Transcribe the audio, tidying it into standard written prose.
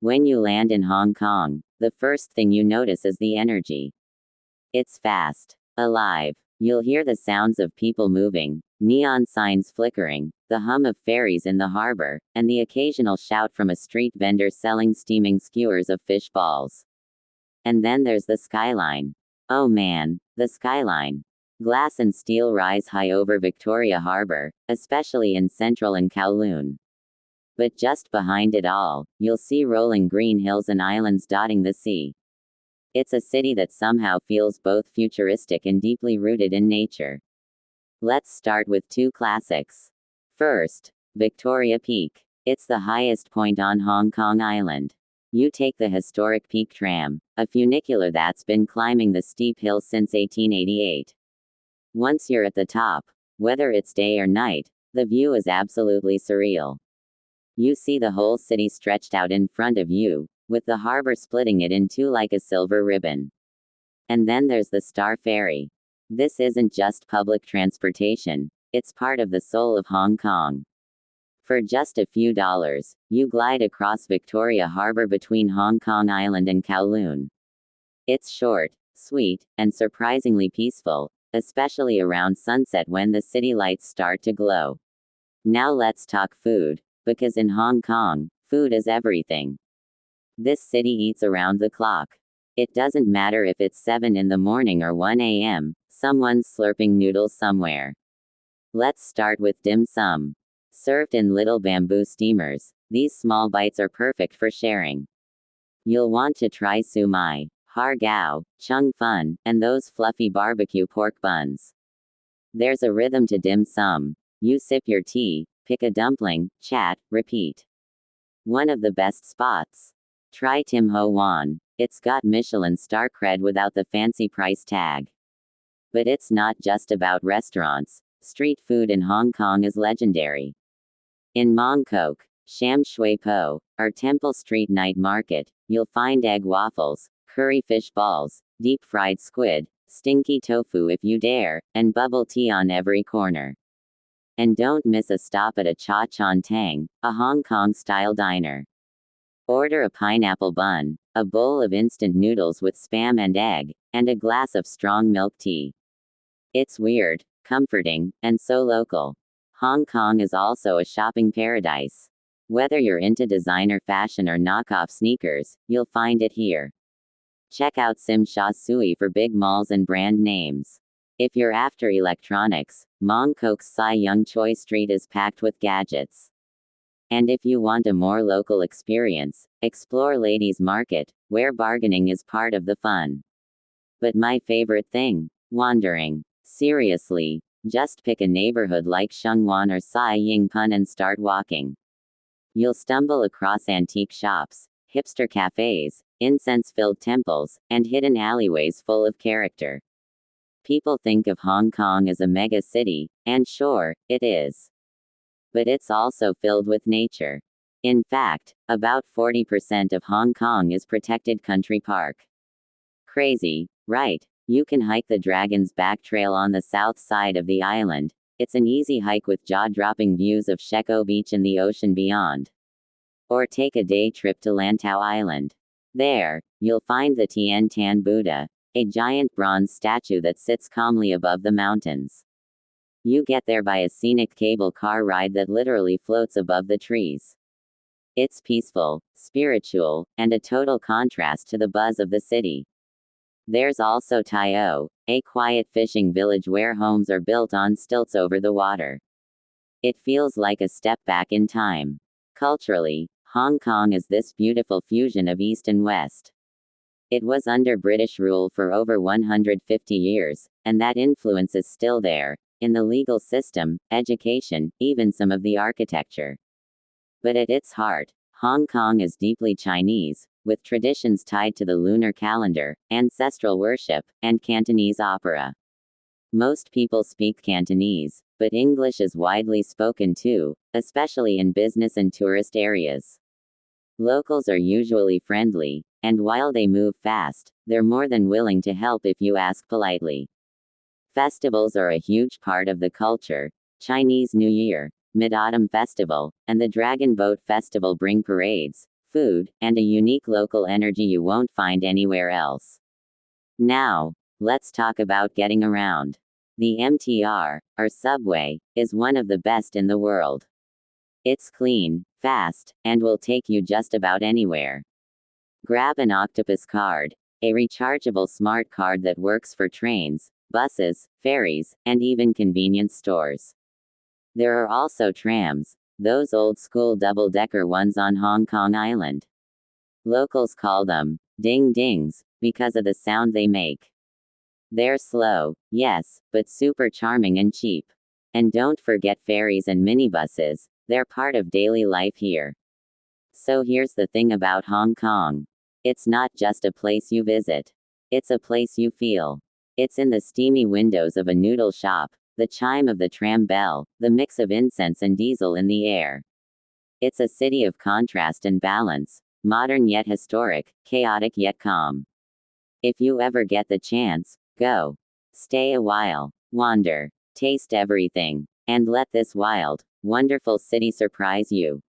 When you land in Hong Kong, the first thing you notice is the energy. It's fast, alive. You'll hear the sounds of people moving, neon signs flickering, the hum of ferries in the harbor, and the occasional shout from a street vendor selling steaming skewers of fish balls. And then there's the skyline. Oh man, the skyline. Glass and steel rise high over Victoria Harbor, especially in Central and Kowloon. But just behind it all, you'll see rolling green hills and islands dotting the sea. It's a city that somehow feels both futuristic and deeply rooted in nature. Let's start with two classics. First, Victoria Peak. It's the highest point on Hong Kong Island. You take the historic Peak Tram, a funicular that's been climbing the steep hill since 1888. Once you're at the top, whether it's day or night, the view is absolutely surreal. You see the whole city stretched out in front of you, with the harbor splitting it in two like a silver ribbon. And then there's the Star Ferry. This isn't just public transportation, it's part of the soul of Hong Kong. For just a few dollars, you glide across Victoria Harbor between Hong Kong Island and Kowloon. It's short, sweet, and surprisingly peaceful, especially around sunset when the city lights start to glow. Now let's talk food, because in Hong Kong, food is everything. This city eats around the clock. It doesn't matter if it's 7 in the morning or 1 a.m., someone's slurping noodles somewhere. Let's start with dim sum. Served in little bamboo steamers, these small bites are perfect for sharing. You'll want to try su mai, har gow, chung fun, and those fluffy barbecue pork buns. There's a rhythm to dim sum. You sip your tea, pick a dumpling, chat, repeat. One of the best spots. Try Tim Ho Wan. It's got Michelin star cred without the fancy price tag. But it's not just about restaurants. Street food in Hong Kong is legendary. In Mong Kok, Sham Shui Po, or Temple Street Night Market, you'll find egg waffles, curry fish balls, deep-fried squid, stinky tofu if you dare, and bubble tea on every corner. And don't miss a stop at a Cha Chan Tang, a Hong Kong-style diner. Order a pineapple bun, a bowl of instant noodles with spam and egg, and a glass of strong milk tea. It's weird, comforting, and so local. Hong Kong is also a shopping paradise. Whether you're into designer fashion or knockoff sneakers, you'll find it here. Check out Sim Sha Tsui for big malls and brand names. If you're after electronics, Mong Kok's Sai Yung Choi Street is packed with gadgets. And if you want a more local experience, explore Ladies Market, where bargaining is part of the fun. But my favorite thing? Wandering. Seriously, just pick a neighborhood like Shengwan or Sai Ying Pun and start walking. You'll stumble across antique shops, hipster cafes, incense-filled temples, and hidden alleyways full of character. People think of Hong Kong as a mega city, and sure, it is. But it's also filled with nature. In fact, about 40% of Hong Kong is protected country park. Crazy, right? You can hike the Dragon's Back Trail on the south side of the island. It's an easy hike with jaw-dropping views of Sheko Beach and the ocean beyond. Or take a day trip to Lantau Island. There, you'll find the Tian Tan Buddha, a giant bronze statue that sits calmly above the mountains. You get there by a scenic cable car ride that literally floats above the trees. It's peaceful, spiritual, and a total contrast to the buzz of the city. There's also Tai O, a quiet fishing village where homes are built on stilts over the water. It feels like a step back in time. Culturally, Hong Kong is this beautiful fusion of East and West. It was under British rule for over 150 years, and that influence is still there, in the legal system, education, even some of the architecture. But at its heart, Hong Kong is deeply Chinese, with traditions tied to the lunar calendar, ancestral worship, and Cantonese opera. Most people speak Cantonese, but English is widely spoken too, especially in business and tourist areas. Locals are usually friendly, and while they move fast, they're more than willing to help if you ask politely. Festivals are a huge part of the culture. Chinese New Year, Mid-Autumn Festival, and the Dragon Boat Festival bring parades, food, and a unique local energy you won't find anywhere else. Now, let's talk about getting around. The MTR, or subway, is one of the best in the world. It's clean, fast, and will take you just about anywhere. Grab an Octopus card, a rechargeable smart card that works for trains, buses, ferries, and even convenience stores. There are also trams, those old-school double-decker ones on Hong Kong Island. Locals call them ding-dings because of the sound they make. They're slow, yes, but super charming and cheap. And don't forget ferries and minibuses, they're part of daily life here. So here's the thing about Hong Kong. It's not just a place you visit. It's a place you feel. It's in the steamy windows of a noodle shop, the chime of the tram bell, the mix of incense and diesel in the air. It's a city of contrast and balance, modern yet historic, chaotic yet calm. If you ever get the chance, go. Stay a while, wander, taste everything, and let this wild, wonderful city surprise you.